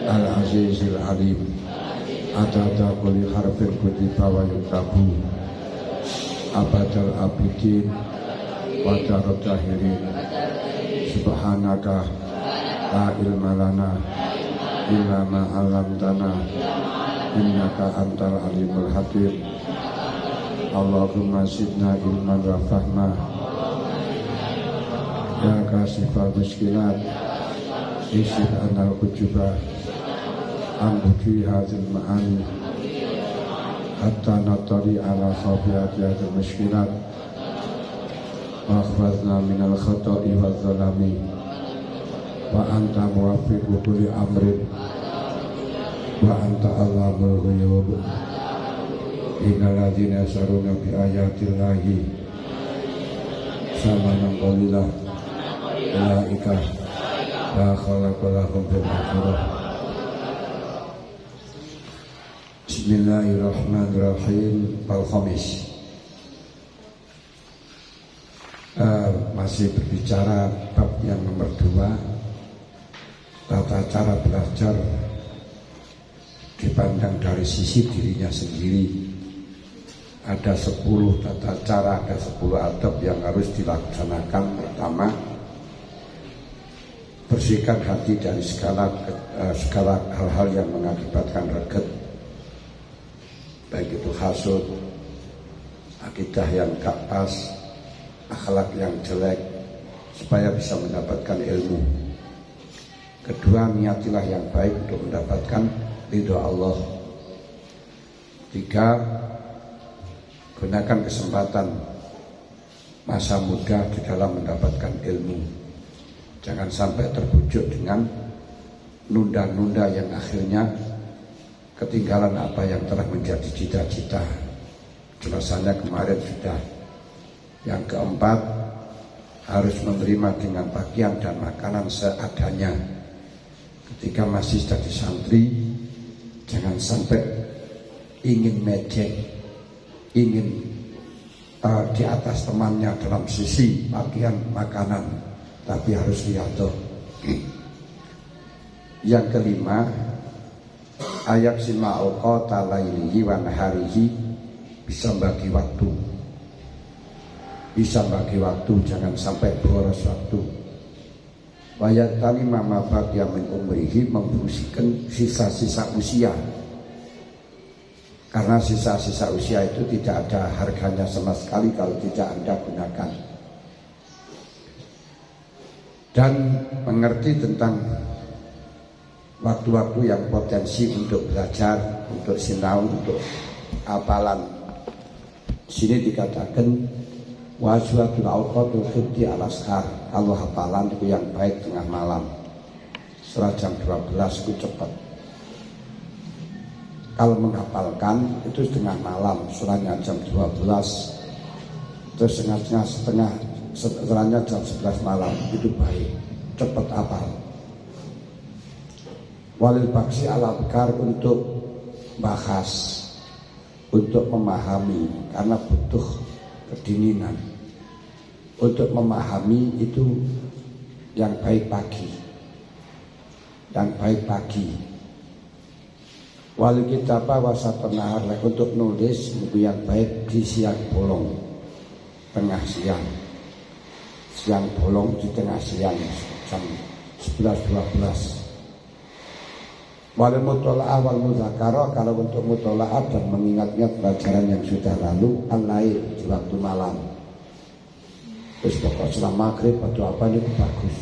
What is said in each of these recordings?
Al-Azizil Alim Adada kulli harfin kutiba wa yuktabu Abadal abidin wa darul jahirin Subhanaka la ilma lana illa ma 'allamtana innaka antal alimul hakim. Allahumma zidna ilman wa fahma ya kasifal muskilat isyid anal ujubah ambuki hazil ma'ani hatta natari ala khafiyati hazil muskilat wa akhfazna minal khata'i wa zalami wa anta muwafiqu kulli amrin wa anta allamul ghuyub. Innal ladzina yasaruna bi ayatillahi samanan qalilah ulaika la khalaqa lahum fil akhirah. Bismillahirrahmanirrahim. Al-Khamis. Masih berbicara bab yang nomor 2, tata cara belajar dipandang dari sisi dirinya sendiri. Ada 10 tata cara, ada 10 adab yang harus dilaksanakan. Pertama, bersihkan hati dari segala hal-hal yang mengakibatkan reget, baik itu hasud, akidah yang gak pas, akhlak yang jelek, supaya bisa mendapatkan ilmu. Kedua, niatilah yang baik untuk mendapatkan ridho Allah. 3, gunakan kesempatan masa muda di dalam mendapatkan ilmu. Jangan sampai terbujuk dengan nunda-nunda yang akhirnya ketinggalan apa yang telah menjadi cita-cita. Jelasannya kemarin sudah. Yang keempat, harus menerima dengan pakaian dan makanan seadanya. Ketika masih jadi santri, jangan sampai ingin mejek, ingin di atas temannya dalam sisi pakaian, makanan, tapi harus riadoh. Yang kelima, ayak sima'uqa talailihi wa naharihi, bisa bagi waktu. Bisa bagi waktu, jangan sampai boros waktu. Wayat tali mama bagia min umrihi, memfungsikan sisa-sisa usia. Karena sisa-sisa usia itu tidak ada harganya sama sekali kalau tidak Anda gunakan. Dan mengerti tentang waktu-waktu yang potensi untuk belajar, untuk sinau, untuk hafalan. Sini dikatakan waswatul awqatul khibti al-ashar. Kalau hafalan itu yang baik tengah malam, setelah jam 12 itu cepat. Kalau menghafalkan itu setengah malam, setelahnya jam 12, terus setelahnya jam 11 malam, itu baik, cepat hafal. Walil baksi ala bekar, untuk bahas, untuk memahami, karena butuh kedinginan. Untuk memahami itu yang baik pagi, yang baik pagi. Wali kitabah wasatun nahar, untuk nulis buku yang baik di siang bolong, tengah siang. Siang bolong di tengah siang, jam 11-12. Wal mutola'ah wal mudzakarah, kalau untuk mutola'ah dan mengingat-ingat pelajaran yang sudah lalu, al-lail, di waktu malam. Terus pokok setelah maghrib atau apa ini bagus.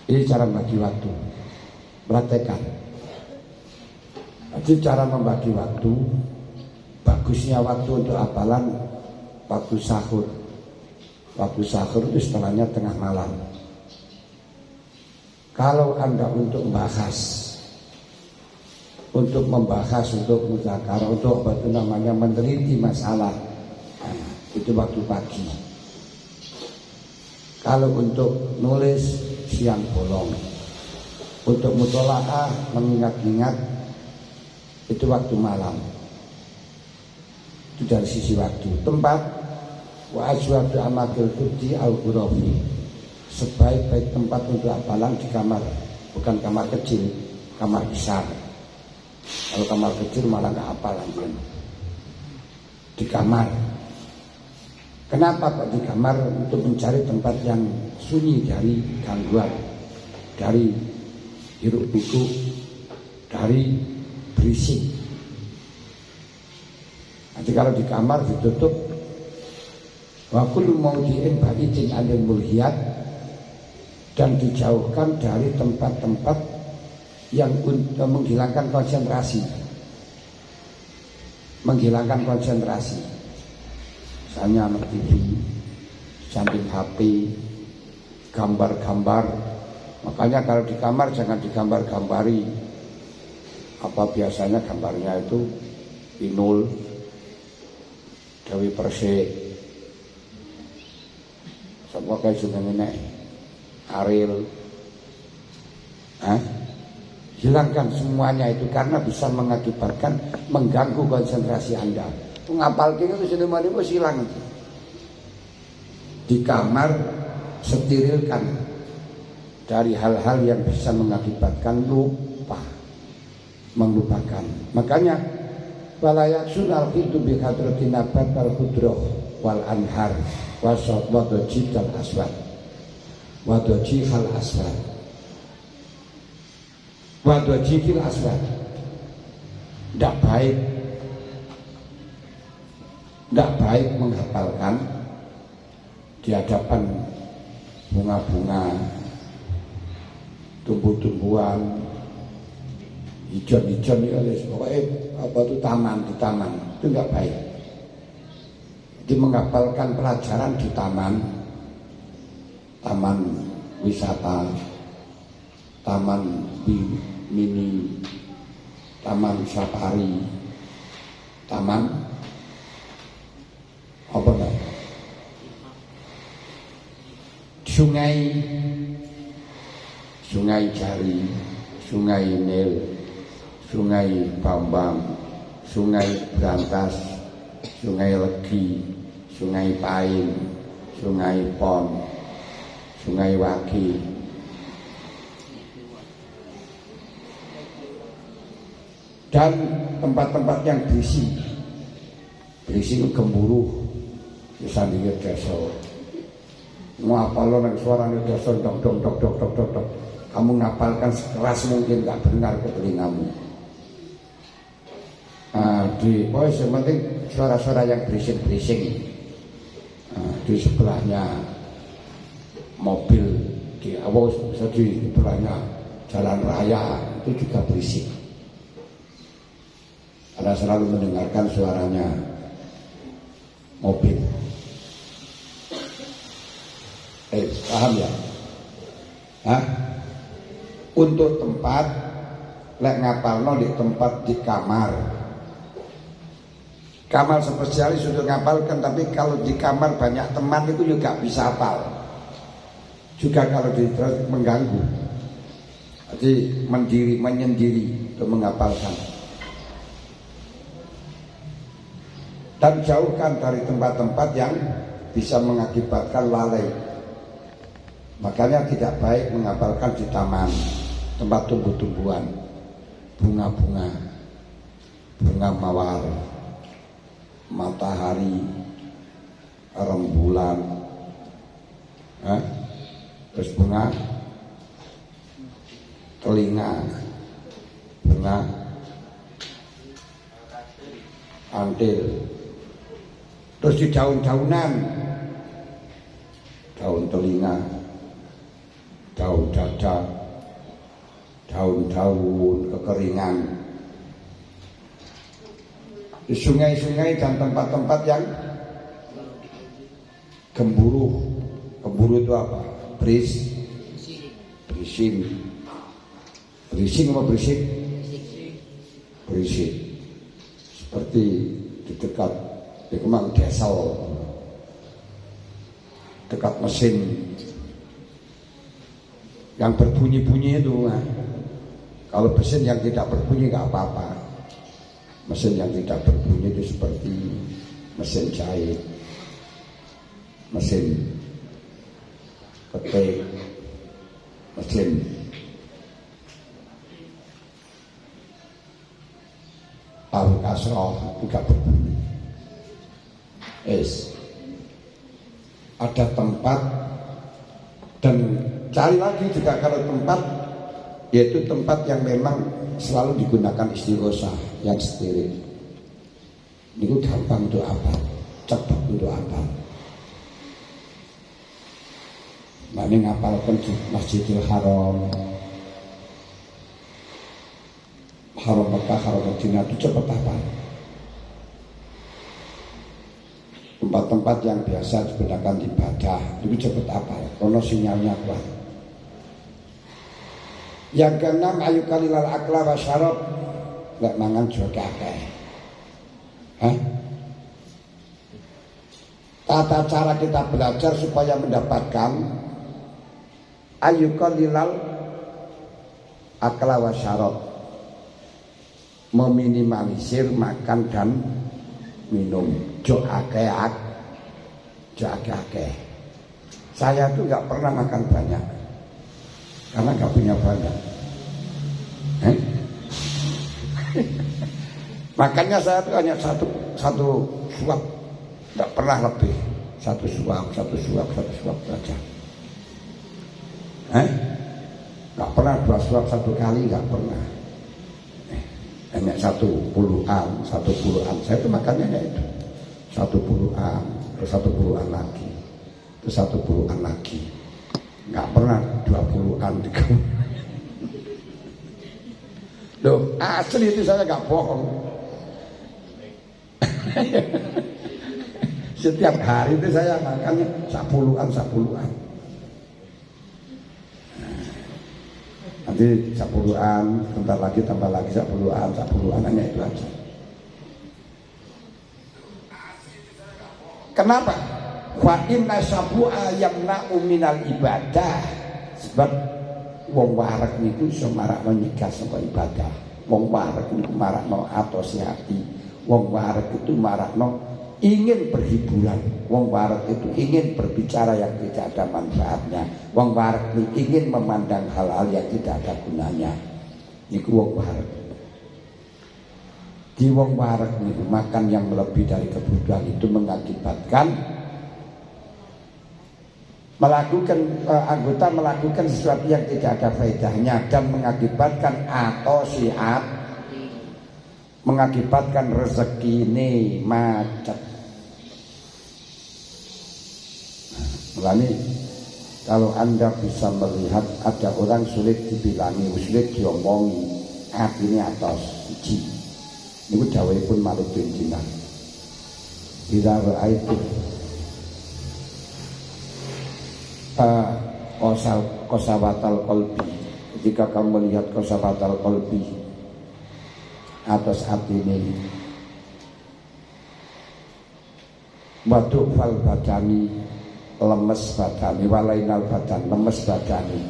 Ini cara bagi waktu. Praktekkan. Jadi cara membagi waktu, bagusnya waktu untuk hafalan, waktu sahur. Waktu sahur itu setelahnya tengah malam. Kalau Anda untuk membahas, untuk mudzakarah, untuk apa itu namanya, meneliti masalah, itu waktu pagi. Kalau untuk nulis, siang bolong. Untuk mutola'ah, mengingat-ingat, itu waktu malam. Itu dari sisi waktu. Tempat, wa azwadu amatil quddi al-ghurafi, sebaik-baik tempat untuk hafalan di kamar bukan kamar kecil, kamar besar. Kalau kamar kecil malah nggak hafal anjir. Di kamar. Kenapa kok di kamar? Untuk mencari tempat yang sunyi dari gangguan, dari hiruk pikuk, dari berisik. Nanti kalau di kamar ditutup, wa kullu mawdi'in ba'idin 'anil mulhiyat, dan dijauhkan dari tempat-tempat yang menghilangkan konsentrasi. Menghilangkan konsentrasi. Misalnya TV, samping HP, gambar-gambar. Makanya kalau di kamar jangan digambar-gambari. Apa biasanya gambarnya itu Inul, Dewi Persik, semua kayak juga nenek, Ariel. Hilangkan semuanya itu karena bisa mengakibatkan mengganggu konsentrasi Anda. Ngapal itu sudah mau hilang itu. Di kamar sterilkan dari hal-hal yang bisa mengakibatkan melupakan. Makanya walayak sunal itu bi hadratin nabat wal khudroh wal anhar wadojidal aswad wadojihal aswad wadojihil aswad. Tidak baik menghafalkan di hadapan bunga-bunga, tumbuh-tumbuhan, hijau-hijau ini, pokoknya apa itu di taman itu enggak baik. Jadi menghafalkan pelajaran di taman wisata, taman mini, taman safari, taman apa enggak? Sungai Jari, Sungai Nil, Sungai Bambang, Sungai Brantas, Sungai Legi, Sungai Pain, Sungai Pon, Sungai Wagi. Dan tempat-tempat yang berisi itu gemuruh di samping desa. Ngapal nang suarane desa dok dok dok dok dok dok dok. Kamu ngapalkan sekeras mungkin gak dengar ke telingamu. Yang penting suara-suara yang berising-berising. Di sebelahnya mobil, di sebelahnya jalan raya itu juga berisik. Anda selalu mendengarkan suaranya mobil. Paham ya? Untuk tempat lek ngapalno di tempat di kamar. Kamar spesialis untuk ngapalkan, tapi kalau di kamar banyak teman itu juga bisa hafal. Juga kalau mengganggu. Jadi menyendiri untuk menghafalkan. Dan jauhkan dari tempat-tempat yang bisa mengakibatkan lalai. Makanya tidak baik menghafalkan di taman, tempat tumbuh-tumbuhan, bunga-bunga, bunga mawar, matahari, rembulan, terus bunga telinga, bunga antil, terus di daun-daunan, daun telinga, daun dada, daun-daun kekeringan, di sungai-sungai dan tempat-tempat yang gemuruh. Gemuruh itu apa? Berising apa berisik? Berisik. Seperti di dekat di Kemang Desal, dekat mesin yang berbunyi-bunyi itu. Kalau mesin yang tidak berbunyi nggak apa-apa. Mesin yang tidak berbunyi itu seperti mesin jahit, mesin ketik, mesin kasroh juga berbunyi. Ada tempat, dan cari lagi juga kalau tempat, yaitu tempat yang memang selalu digunakan istighosa yang steril. Ini gampang untuk apa? Cepat untuk apa? Nah, ini ngapalkan di Masjidil Haram, Haram Mekah, Haram Madinah itu cepat apa? Tempat-tempat yang biasa digunakan ibadah itu cepat apa? Karena sinyalnya kuat. Yang keenam, ayu kalilal akla wa syarab, nggak mangan juga akeh. Tata cara kita belajar supaya mendapatkan ayu kalilal akla wa syarab, meminimalisir makan dan minum. Jo akeh. Saya tuh nggak pernah makan banyak karena nggak punya banyak. Makanya saya tuh hanya satu suap, nggak pernah lebih. Satu suap saja. Nggak pernah 2 suap 1 kali, nggak pernah. Hanya 1 puluhan. Saya tuh makannya itu 1 puluhan, terus 1 puluhan lagi, terus 1 puluhan lagi. Nggak pernah 20-an. Loh, asli itu saya nggak bohong. Setiap hari itu saya makannya 10-an. Nanti 10-an, bentar lagi tambah lagi 10-an, hanya itu aja. Kenapa? Wa inna sabu'a yamna'u minal ibadah. Sebab wong warak niku iso marakno nyegah saka ibadah. Wong warak niku marakno atose ati. Wong warak itu marakno ingin berhiburan. Wong warak itu ingin berbicara yang tidak ada manfaatnya. Wong warak itu ingin memandang hal-hal yang tidak ada gunanya. Niku wong warak. Di wong warak niku makan yang melebihi dari kebutuhan itu mengakibatkan anggota melakukan sesuatu yang tidak ada faedahnya dan mengakibatkan atosiat, mengakibatkan rezeki ini macet. Mulane kalau Anda bisa melihat ada orang sulit dibilangi, sulit diomongi, artinya atos siji. Niku dawuhipun Malukin Jinan. Bila ra'aitu kosawatal kolbi, ketika kamu melihat kosawatal kolbi atas hati ini, waduk fal badani, lemes badani, walainal badan, lemes badani,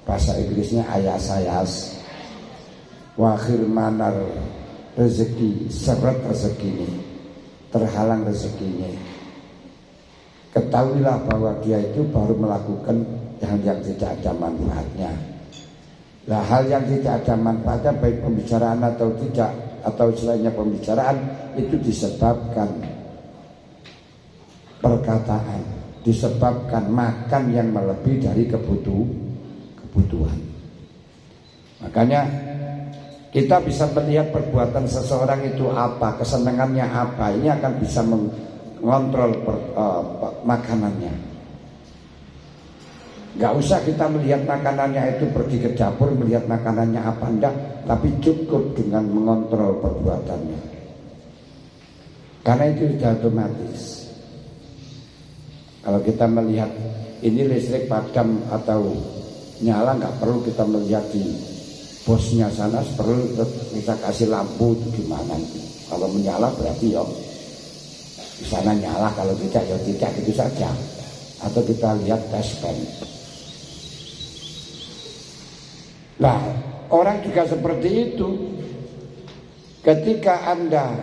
bahasa Inggrisnya ayas-ayas, wakhir manar, rezeki, seret rezekinya, terhalang rezekinya. Ketahuilah bahwa dia itu baru melakukan hal yang tidak ada manfaatnya. Nah, hal yang tidak ada manfaatnya baik pembicaraan atau tidak, atau selainnya pembicaraan, itu disebabkan perkataan, disebabkan makan yang melebihi dari kebutuhan. Makanya kita bisa melihat perbuatan seseorang itu apa, kesenangannya apa. Ini akan bisa mengontrol makanannya. Gak usah kita melihat makanannya itu pergi ke dapur melihat makanannya apa, enggak, tapi cukup dengan mengontrol perbuatannya. Karena itu sudah otomatis. Kalau kita melihat ini listrik padam atau nyala, nggak perlu kita melihat di bosnya sana, perlu kita kasih lampu itu gimana. Kalau menyala berarti ya di sana nyala, kalau tidak ya tidak, gitu saja. Atau kita lihat dashcam. Nah, orang juga seperti itu. Ketika Anda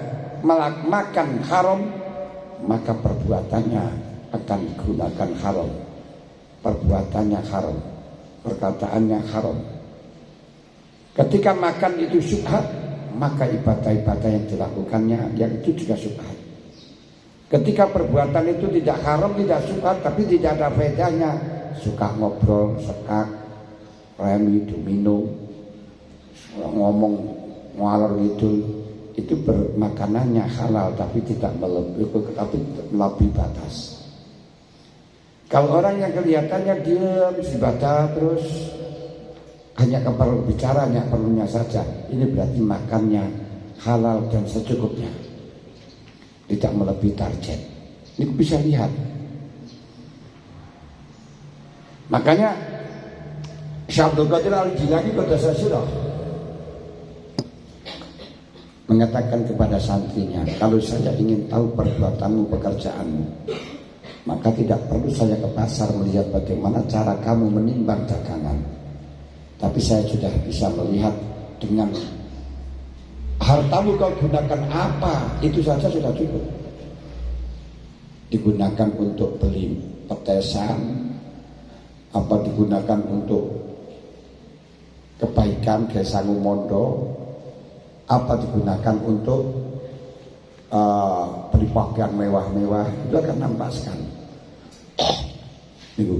makan haram, maka perbuatannya akan digunakan haram. Perbuatannya haram, perkataannya haram. Ketika makan itu syubhat, maka ibadah-ibadah yang dilakukannya yang itu juga syubhat. Ketika perbuatan itu tidak haram, tidak syubhat, tapi tidak ada faedahnya, suka ngobrol, sekak, remi, domino, ngomong ngalor itu bermakanannya halal tapi tidak melebihi batas. Kalau orang yang kelihatannya diam, ibadah terus, hanya keperluan bicaranya, perlunya saja, ini berarti makannya halal dan secukupnya, tidak melebihi target. Ini bisa lihat. Makanya Syekh Abdul Qadir Al-Jilani Qaddasasyirah mengatakan kepada santrinya, kalau saya ingin tahu perbuatanmu, pekerjaanmu, maka tidak perlu saya ke pasar melihat bagaimana cara kamu menimbang dagangan, tapi saya sudah bisa melihat dengan hartamu kau gunakan apa, itu saja sudah cukup. Digunakan untuk beli petesan, apa digunakan untuk kebaikan gesangu mondo, apa digunakan untuk beli pakaian mewah-mewah, itu akan nampak sekali. Itu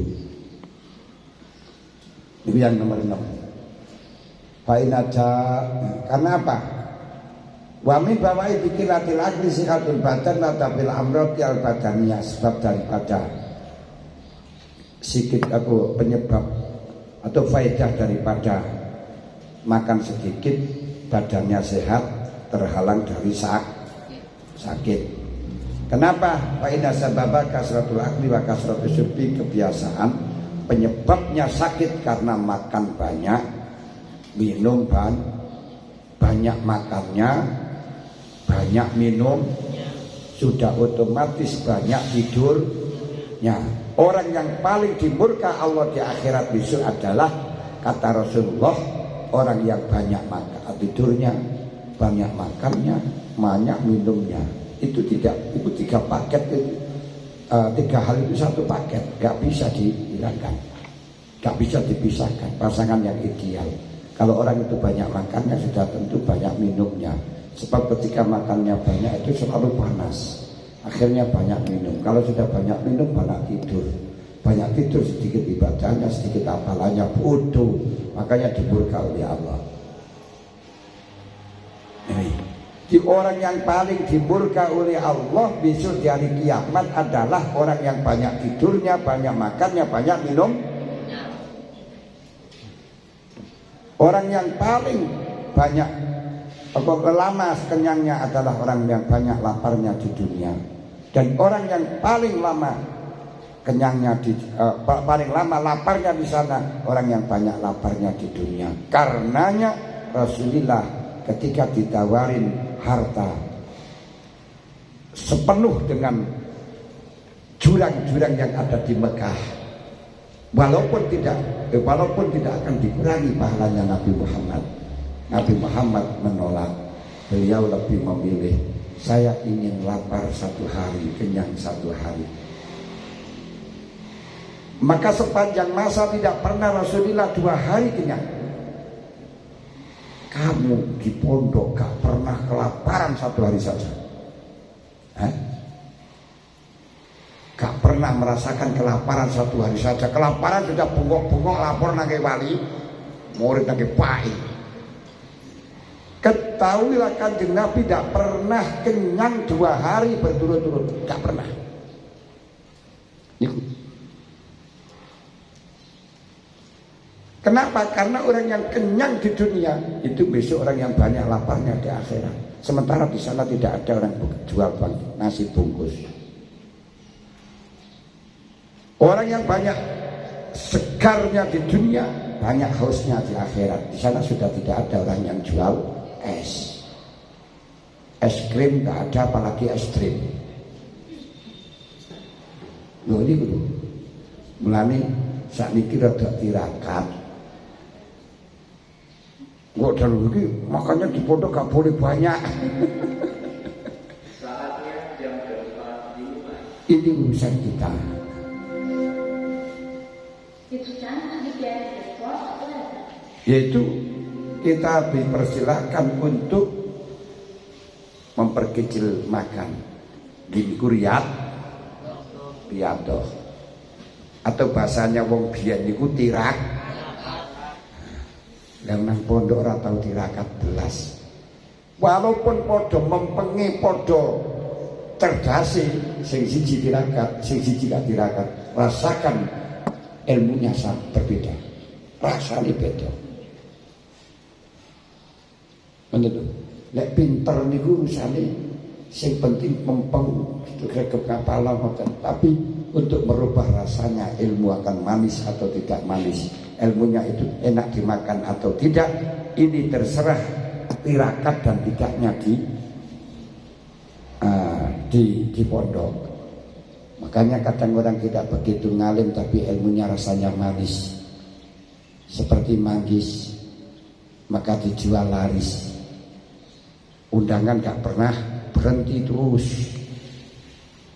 yang nomor 6. Fa'inaja, karena apa? Wa min bawai bikilatil akli sihatul badan la tabil amrati al badaniyah, sebab daripada sikit aku penyebab atau faedah daripada makan sedikit badannya sehat, terhalang dari sakit. Kenapa? Fa inna sababa kasratul akli wa kasratus syurbi, kebiasaan penyebabnya sakit karena makan banyak, minum banyak makannya, banyak minum, sudah otomatis banyak tidurnya. Orang yang paling dimurka Allah di akhirat besok adalah, kata Rasulullah, orang yang banyak makan tidurnya, banyak makannya, banyak minumnya. Itu 3 paket, 3 hal itu satu paket, gak bisa dihilangkan, gak bisa dipisahkan. Pasangan yang ideal. Kalau orang itu banyak makannya, sudah tentu banyak minumnya. Sebab ketika makannya banyak itu selalu panas, akhirnya banyak minum. Kalau sudah banyak minum, banyak tidur. Banyak tidur, sedikit ibadahnya, sedikit hafalannya, bodoh. Makanya dimurka oleh Allah. Di orang yang paling dimurka oleh Allah besok di hari kiamat adalah orang yang banyak tidurnya, banyak makannya, banyak minum. Orang yang paling banyak lama kenyangnya adalah orang yang banyak laparnya di dunia. Dan orang yang paling lama kenyangnya paling lama laparnya di sana, orang yang banyak laparnya di dunia. Karenanya Rasulullah ketika ditawarin harta sepenuh dengan jurang-jurang yang ada di Mekah, walaupun tidak akan dikurangi pahalanya Nabi Muhammad menolak. Beliau lebih memilih, saya ingin lapar 1 hari, kenyang 1 hari. Maka sepanjang masa tidak pernah Rasulullah 2 hari kenyang. Kamu di pondok gak pernah kelaparan 1 hari saja? Gak pernah merasakan kelaparan 1 hari saja? Kelaparan sudah bungkok-bungkok lapor nang wali, murid nang pai. Ketahuilah Kanjeng Nabi tidak pernah kenyang 2 hari berturut-turut, gak pernah. Kenapa? Karena orang yang kenyang di dunia itu besok orang yang banyak laparnya di akhirat. Sementara di sana tidak ada orang jual nasi bungkus. Orang yang banyak segarnya di dunia, banyak hausnya di akhirat. Di sana sudah tidak ada orang yang jual es krim, nggak ada, apalagi es krim. Loh ini dulu, mulai saat ini rada tirakat. Kok dalam ini makanya di pondok gak boleh banyak. Saatnya jam 4 ini urusan kita. Yaitu kita dipersilakan untuk memperkecil makan. Gini riadoh. Atau bahasanya wong biyen niku tirak. Lah nang pondok ora tau tirakat belas. Walaupun padha mempengi padha cerdasi, sing siji tirakat, sing siji gak tirakat, rasakan ilmunya sangat berbeda. Rasane beda. Ngono. Lek pinter niku urusane sing penting mempeng gegep kepala ngoten. Tapi untuk merubah rasanya ilmu akan manis atau tidak manis, ilmunya itu enak dimakan atau tidak, ini terserah tirakat dan tidaknya di pondok. Makanya kadang orang tidak begitu ngalim tapi ilmunya rasanya manis, seperti manggis, maka dijual laris. Undangan gak pernah berhenti terus.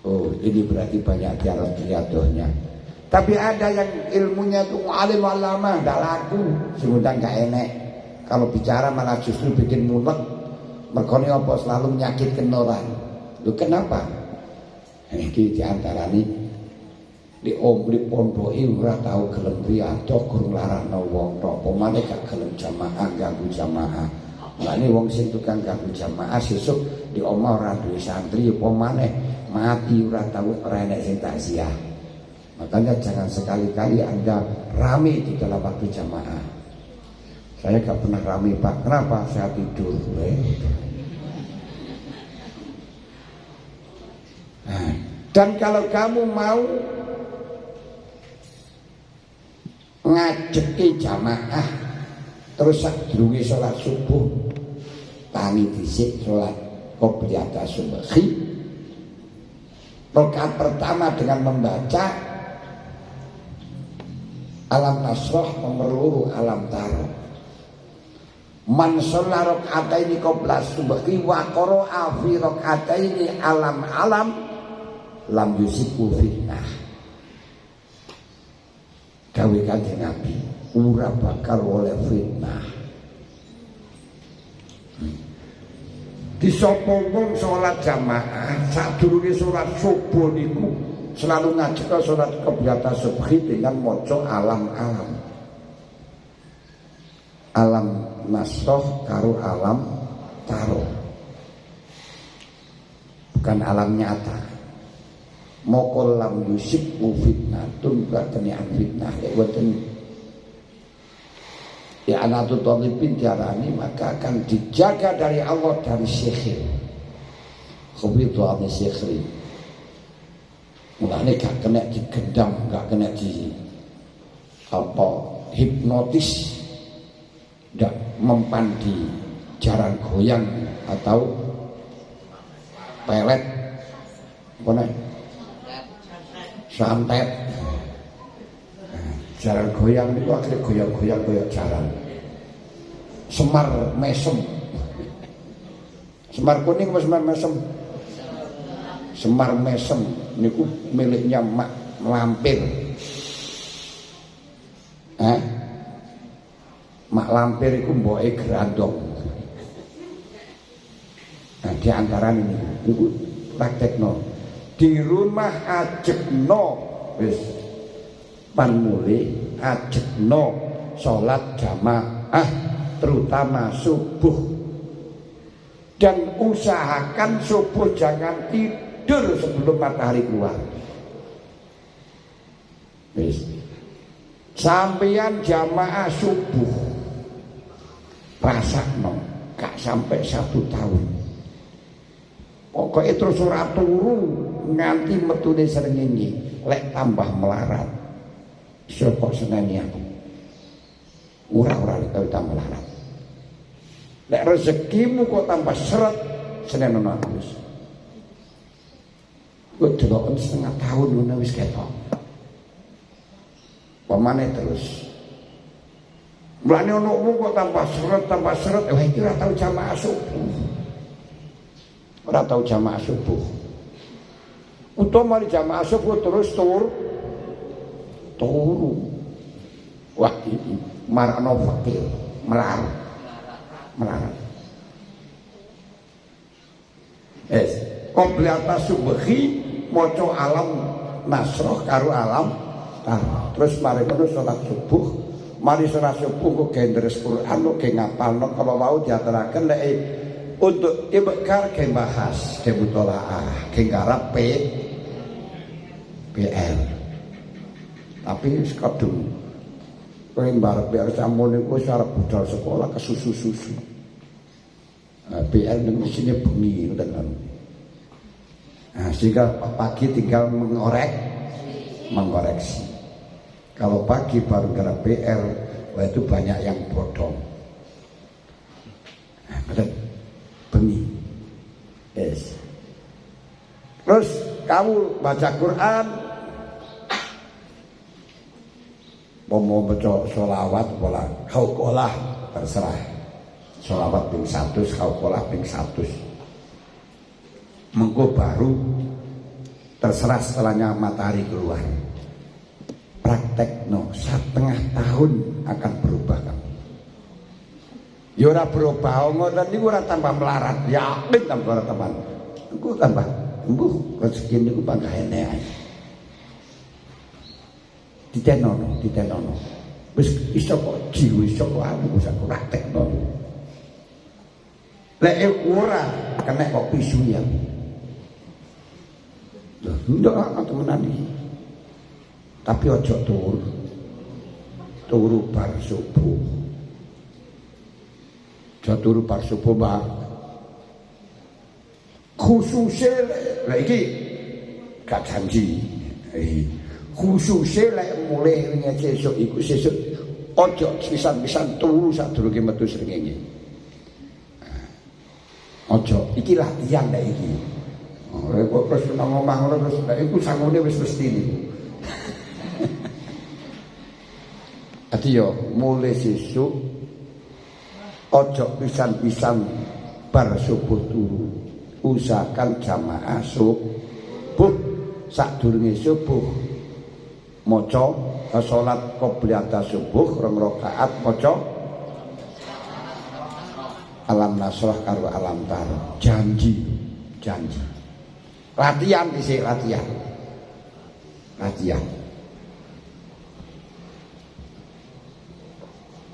Oh, ini berarti banyak dialog riadohnya. Tapi ada yang ilmunya itu alim ulama, gak laku, semudah gak enek. Kalau bicara malah justru bikin mumet. Merkone apa selalu menyakitkan orang. Lu kenapa? Ini diantara ini di pondoki ora tau gelem riado gurung larano wong tok. Pemane gak gelem jamaah, ganggu jamaah. Lah ini wong sing tukang ganggu jamaah sesuk di omah ora duwe santri apa maneh mati ora tau ora enek sing takziah. Makanya jangan sekali-kali Anda rame di dalam waktu jamaah. Saya gak pernah rame Pak. Kenapa? Saya tidur. Nah, dan kalau kamu mau ngajeki jamaah terus sadurunge salat subuh tangi dhisik salat qobliyah subhi, rakaat pertama dengan membaca Alam Nasrah nomor 2 Alam Taro. Man sholla raka'ataini qabla subhi wa qara'a fi raka'ataini alam lam yusiku fitnah. Dawe Kanjeng Nabi ora bakal oleh fitnah. Disapa wong salat jamaah sadurunge salat subuh niku selalu ngajak salat qobliyah subhi dengan maca alam-alam. Alam Nasrah karo alam Taro. Bukan alam nyata. Mokol lam yusik fitnatun berarti fitnah. Ya anatu talibin diarani maka akan dijaga dari Allah dari sihir. Khubitu ane sihri. Mulane gak kena digendam, gak kena di hipnotis. Tidak mempan di jaran goyang atau pelet apa santet. Jaran goyang itu akhirnya goyang-goyang kayak jaran. Semar mesem. Semar kuning apa semar mesem? Semar mesem niku miliknya Mak Lampir. Mak Lampir itu mboke Grandong. Nah, di antara ini itu praktekno di rumah ajekno wis panmule ajekno salat jamaah terutama subuh, dan usahakan subuh jangan tidur sebelum matahari keluar. Wis sampeyan jamaah subuh rasakno gak sampai 1 tahun. Pokoknya terus ora turu nganti metune srengenge, lek tambah melarat. Sapa seneni aku. Ora lek tambah melarat. Lek rezekimu kok tambah seret seneni ana wis. Kok delok setengah tahun ngono wis ketok. Pemane terus. Mulane ono wong kok tambah seret, iki ora tau jamaah subuh. Ora tau jamaah subuh. Utama di jamaah subuh terus turu. Wah ini marakno fakir, melarat. Qobliyata subhi maca alam nasroh karo alam terus mari ngono salat subuh. Mari salat subuh kok gendres Quran kok ngapalno kala wau diaturaken lek untuk ibkar ke bahas ke mutolaah ke garap PL. Tapi kadung kowe mbarep biar sampun niku arep budal sekolah ke susu-susu. PL niku sine bengi ngoten kan. Nah, sehingga pagi tinggal mengoreksi. Kalau pagi baru garap PL, wah itu banyak yang bodong. Nah, bengi. Terus kamu baca Quran, mau baca sholawat, pola kaukolah terserah. Sholawat ping 100, kaukolah ping 100. Mengko baru terserah setelahnya matahari keluar. Praktek no, 1,5 tahun akan berubah kamu. Ya ora berubah, ngoten niku ora tambah melarat, yakin tambah ora tambah. Engko tambah mbuh rezeki niku pangkah enek ae. Ditenono. Wis iso kok jiwa iso kok aku sak praktekno. Lek ora kena kok pisu ya. Ndak temenan iki. Tapi ojo turu bar subuh. Jaturu bar subuh Mbak. Khususe lek iki gak janji. Khususe lek mulai sesuk iku sesuk ojo pisan-pisan turu sadurunge metu srengenge. Ojo iki latihan lek iki. Kok terus nang omah ngono terus lek iku sangune wis mesti niku. Ati yo mulai sesuk ojo pisan-pisan bar subuh turu. Usahakan jamaah subuh sadurunge subuh maca salat qobliyata subuh 2 rakaat maca alam nasrah karo alam tar. Janji. Latihan dhisik latihan.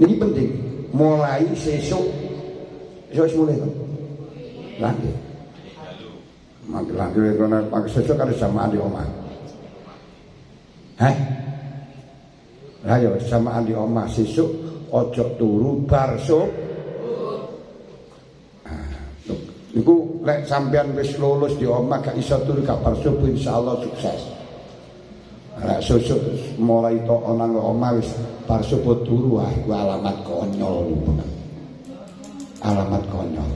Ini penting. Mulai sesuk mulai kan. Lanjut. Lanjut karena sesuk kan samaan di omah. Ayo samaan di omah sesuk ojo turu bar subuh. Niku lek sampean wis lulus di omah gak iso turu gak bar subuh insyaallah sukses. Lek sesuk mulai tok ana nang omah wis bar subuh turu iku alamat konyol. Alamat konyol.